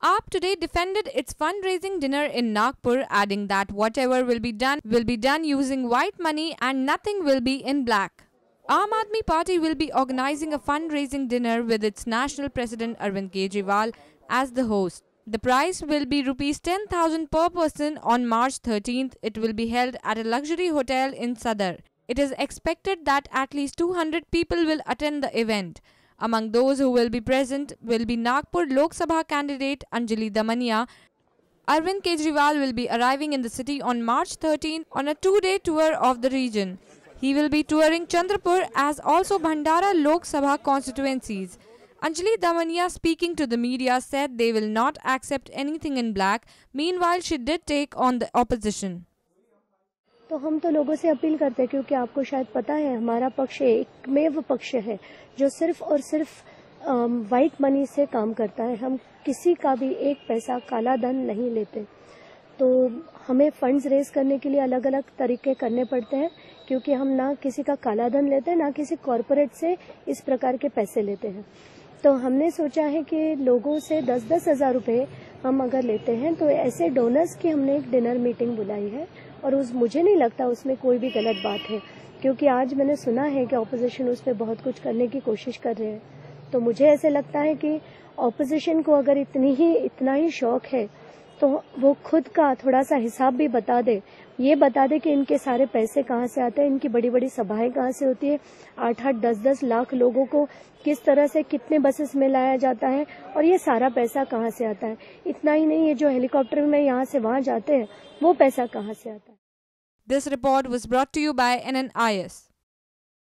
AAP today defended its fundraising dinner in Nagpur, adding that whatever will be done using white money and nothing will be in black. Aam Aadmi Party will be organizing a fundraising dinner with its national president Arvind Kejriwal as the host. The price will be Rs 10,000 per person on March 13th. It will be held at a luxury hotel in Sadar. It is expected that at least 200 people will attend the event. Among those who will be present will be Nagpur Lok Sabha candidate Anjali Damania. Arvind Kejriwal will be arriving in the city on March 13 on a two-day tour of the region. He will be touring Chandrapur as also Bhandara Lok Sabha constituencies. Anjali Damania, speaking to the media, said they will not accept anything in black. Meanwhile, she did take on the opposition. तो हम तो लोगों से appeal करते हैं, क्योंकि आपको शायद पता है हमारा पक्ष एकमेव पक्ष है जो सिर्फ और सिर्फ वाइट मनी से काम करता है। हम किसी का भी एक पैसा काला धन नहीं लेते। तो हमें फंड्स रेज करने के लिए अलग अलग तरीके करने पड़ते हैं, क्योंकि हम ना किसी का काला धन लेते हैं ना किसी कॉरपोरेट से इस प्रकार के पैसे लेते हैं। तो हमने सोचा है कि लोगों से 10-10 हज़ार रुपये हम अगर लेते हैं तो ऐसे डोनर्स की हमने एक डिनर मीटिंग बुलाई है, और मुझे नहीं लगता उसमें कोई भी गलत बात है, क्योंकि आज मैंने सुना है कि ऑपोजिशन उस पर बहुत कुछ करने की कोशिश कर रहे हैं। तो मुझे ऐसे लगता है कि ऑपोजिशन को अगर इतना ही शौक है तो वो खुद का थोड़ा सा हिसाब भी बता दे, ये बता दे कि इनके सारे पैसे कहाँ से आते हैं, इनकी बड़ी बड़ी सभाएं कहाँ से होती है, 8-8, 10-10 लाख लोगों को किस तरह से कितने बसेस में लाया जाता है और ये सारा पैसा कहाँ से आता है। इतना ही नहीं, ये जो हेलीकॉप्टर में यहाँ से वहाँ जाते हैं वो पैसा कहाँ से आता है। This report was brought to you by NNIS.